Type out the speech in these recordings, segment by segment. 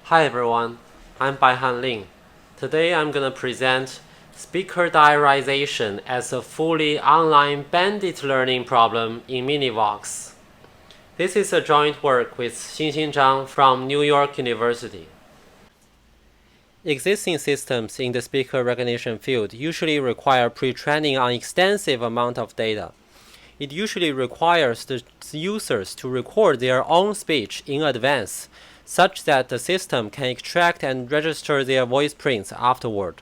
Hi everyone, I'm Baihan. Today I'm going to present speaker diarization as a fully online Bandit learning problem in MiniVox. This is a joint work with Xinxin Zhang from New York University. Existing systems in the speaker recognition field usually require pre-training on extensive amount of data. It usually requires the users to record their own speech in advance, such that the system can extract and register their voice prints afterward.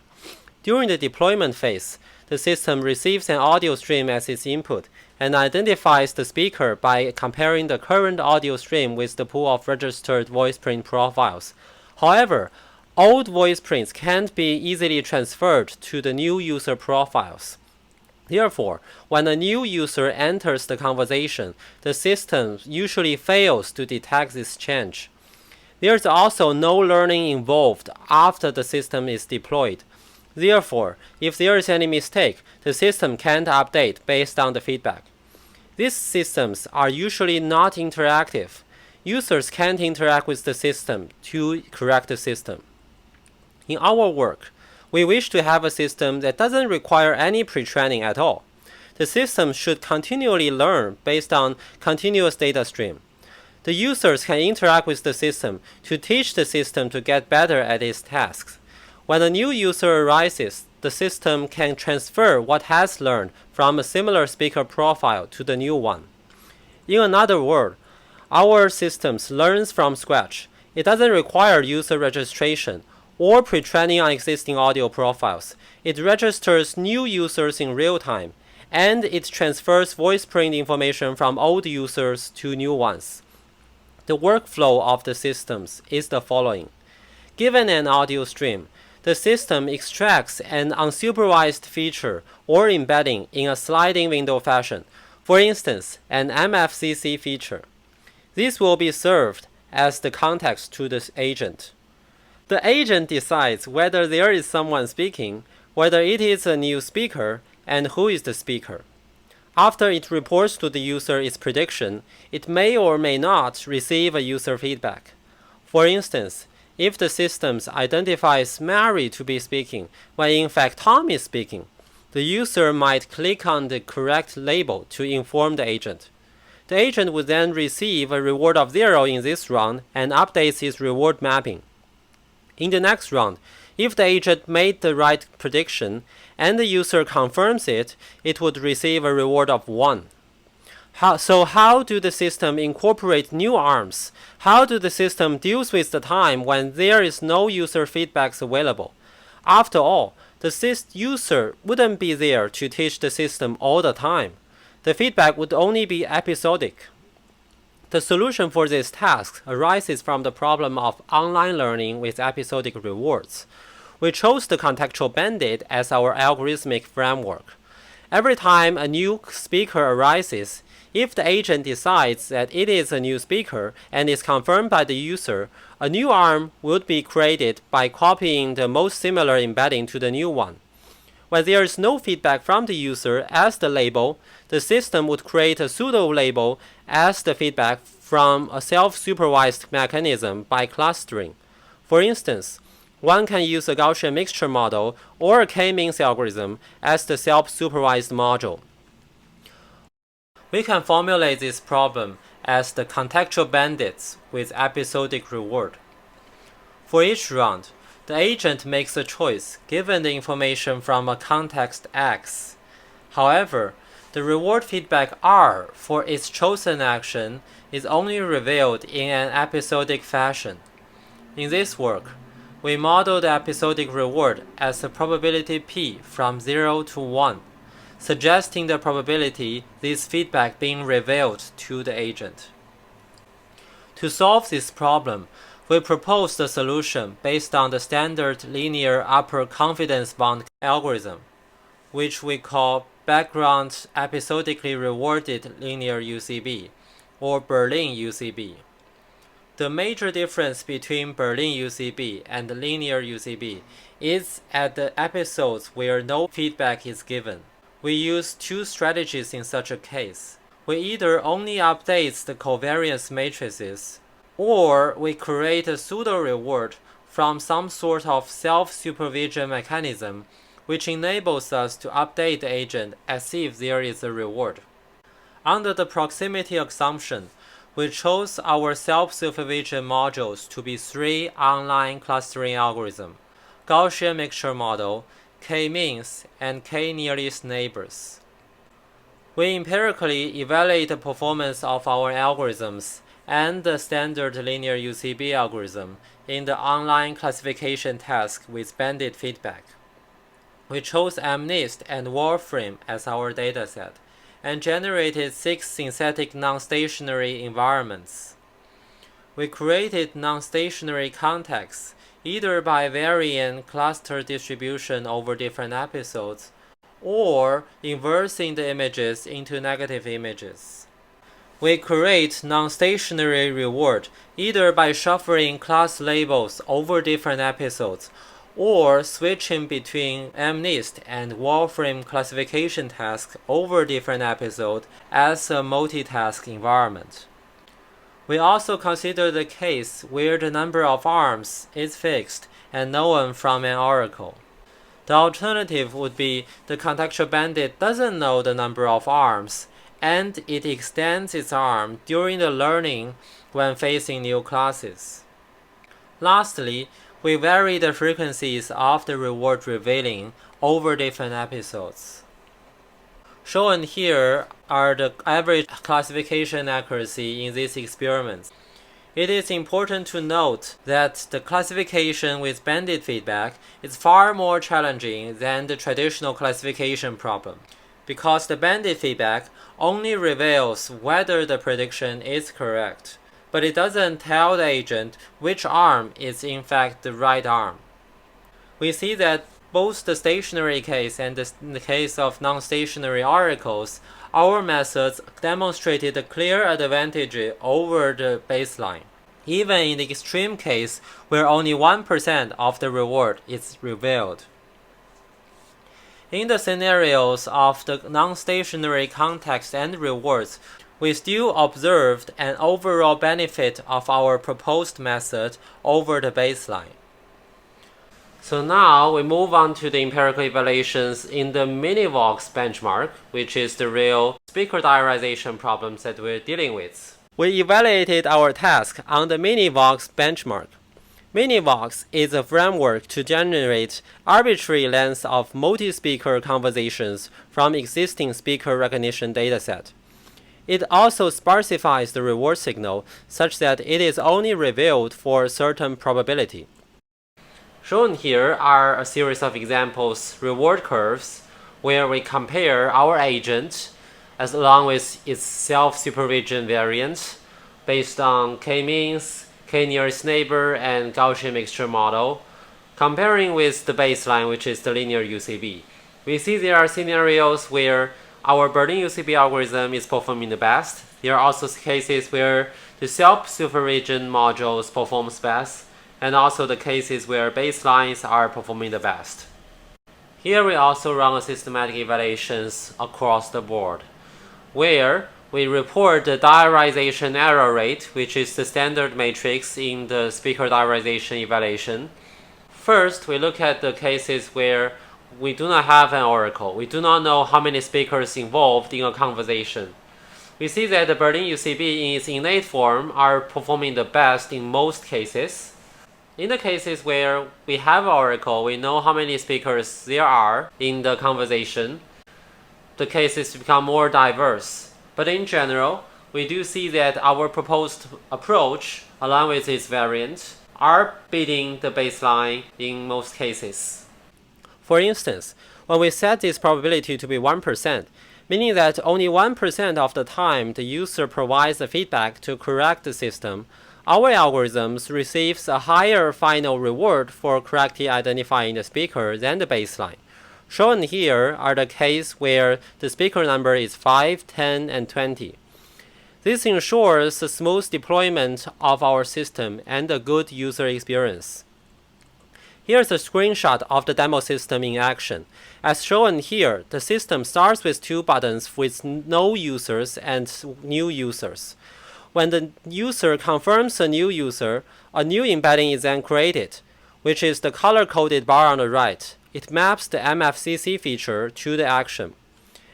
During the deployment phase, the system receives an audio stream as its input and identifies the speaker by comparing the current audio stream with the pool of registered voice print profiles. However, old voice prints can't be easily transferred to the new user profiles. Therefore, when a new user enters the conversation, the system usually fails to detect this change. There is also no learning involved after the system is deployed. Therefore, if there is any mistake, the system can't update based on the feedback. These systems are usually not interactive. Users can't interact with the system to correct the system. In our work, we wish to have a system that doesn't require any pre-training at all. The system should continually learn based on continuous data stream. The users can interact with the system to teach the system to get better at its tasks. When a new user arises, the system can transfer what has learned from a similar speaker profile to the new one. In another word, our system learns from scratch. It doesn't require user registration or pre-training on existing audio profiles. It registers new users in real time, and it transfers voice print information from old users to new ones. The workflow of the systems is the following. Given an audio stream, the system extracts an unsupervised feature or embedding in a sliding window fashion, for instance, an MFCC feature. This will be served as the context to the agent. The agent decides whether there is someone speaking, whether it is a new speaker, and who is the speaker. After it reports to the user its prediction, it may or may not receive a user feedback. For instance, if the system identifies Mary to be speaking, when in fact Tom is speaking, the user might click on the correct label to inform the agent. The agent would then receive a reward of 0 in this round and updates his reward mapping. In the next round, if the agent made the right prediction and the user confirms it, it would receive a reward of 1. So how do the system incorporate new arms? How do the system deal with the time when there is no user feedbacks available? After all, the user wouldn't be there to teach the system all the time. The feedback would only be episodic. The solution for this task arises from the problem of online learning with episodic rewards. We chose the contextual bandit as our algorithmic framework. Every time a new speaker arises, if the agent decides that it is a new speaker and is confirmed by the user, a new arm would be created by copying the most similar embedding to the new one. When there is no feedback from the user as the label, the system would create a pseudo-label as the feedback from a self-supervised mechanism by clustering. For instance, one can use a Gaussian mixture model or a k-means algorithm as the self-supervised module. We can formulate this problem as the contextual bandits with episodic reward. For each round, the agent makes a choice given the information from a context X. However, the reward feedback R for its chosen action is only revealed in an episodic fashion. In this work, we model the episodic reward as a probability P from 0 to 1, suggesting the probability this feedback being revealed to the agent. To solve this problem, we proposed a solution based on the standard linear upper confidence bound algorithm, which we call background episodically rewarded linear UCB, or Berlin UCB. The major difference between Berlin UCB and linear UCB is at the episodes where no feedback is given. We use two strategies in such a case. We either only update the covariance matrices or we create a pseudo-reward from some sort of self-supervision mechanism which enables us to update the agent as if there is a reward. Under the proximity assumption, we chose our self-supervision modules to be 3 online clustering algorithms: Gaussian mixture model, k-means, and k-nearest neighbors. We empirically evaluate the performance of our algorithms and the standard linear UCB algorithm in the online classification task with Bandit feedback. We chose MNIST and Warframe as our dataset and generated 6 synthetic non-stationary environments. We created non-stationary contexts either by varying cluster distribution over different episodes or inversing the images into negative images. We create non-stationary reward either by shuffling class labels over different episodes or switching between MNIST and Warframe classification tasks over different episodes as a multitask environment. We also consider the case where the number of arms is fixed and known from an oracle. The alternative would be the contextual bandit doesn't know the number of arms, and it extends its arm during the learning when facing new classes. Lastly, we vary the frequencies of the reward revealing over different episodes. Shown here are the average classification accuracy in these experiments. It is important to note that the classification with bandit feedback is far more challenging than the traditional classification problem, because the bandit feedback only reveals whether the prediction is correct, but it doesn't tell the agent which arm is in fact the right arm. We see that both the stationary case and the case of non-stationary oracles, our methods demonstrated a clear advantage over the baseline, even in the extreme case where only 1% of the reward is revealed. In the scenarios of the non-stationary context and rewards, we still observed an overall benefit of our proposed method over the baseline. So now we move on to the empirical evaluations in the MiniVox benchmark, which is the real speaker diarization problems that we're dealing with. We evaluated our task on the MiniVox benchmark. MiniVox is a framework to generate arbitrary lengths of multi-speaker conversations from existing speaker recognition dataset. It also sparsifies the reward signal such that it is only revealed for a certain probability. Shown here are a series of examples reward curves where we compare our agent as along with its self-supervision variant based on k-means, k-nearest neighbor, and Gaussian mixture model, comparing with the baseline, which is the linear UCB. We see there are scenarios where our Berlin UCB algorithm is performing the best. There are also cases where the self-supervision modules performs best, and also the cases where baselines are performing the best. Here we also run a systematic evaluations across the board, where we report the diarization error rate, which is the standard matrix in the speaker diarization evaluation. First, we look at the cases where we do not have an oracle. We do not know how many speakers involved in a conversation. We see that the Berlin UCB in its innate form are performing the best in most cases. In the cases where we have an oracle, we know how many speakers there are in the conversation. The cases become more diverse. But in general, we do see that our proposed approach, along with its variant, are beating the baseline in most cases. For instance, when we set this probability to be 1%, meaning that only 1% of the time the user provides the feedback to correct the system, our algorithms receives a higher final reward for correctly identifying the speaker than the baseline. Shown here are the cases where the speaker number is 5, 10, and 20. This ensures a smooth deployment of our system and a good user experience. Here's a screenshot of the demo system in action. As shown here, the system starts with 2 buttons with no users and new users. When the user confirms a new user, a new embedding is then created, which is the color-coded bar on the right. It maps the MFCC feature to the action.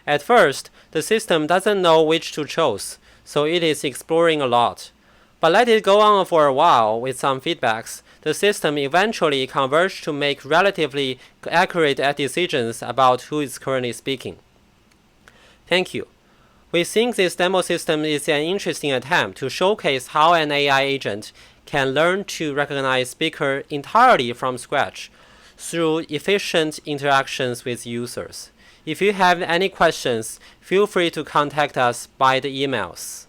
At first, the system doesn't know which to choose, so it is exploring a lot. But let it go on for a while with some feedbacks. The system eventually converges to make relatively accurate decisions about who is currently speaking. Thank you. We think this demo system is an interesting attempt to showcase how an AI agent can learn to recognize speaker entirely from scratch through efficient interactions with users. If you have any questions, feel free to contact us by the emails.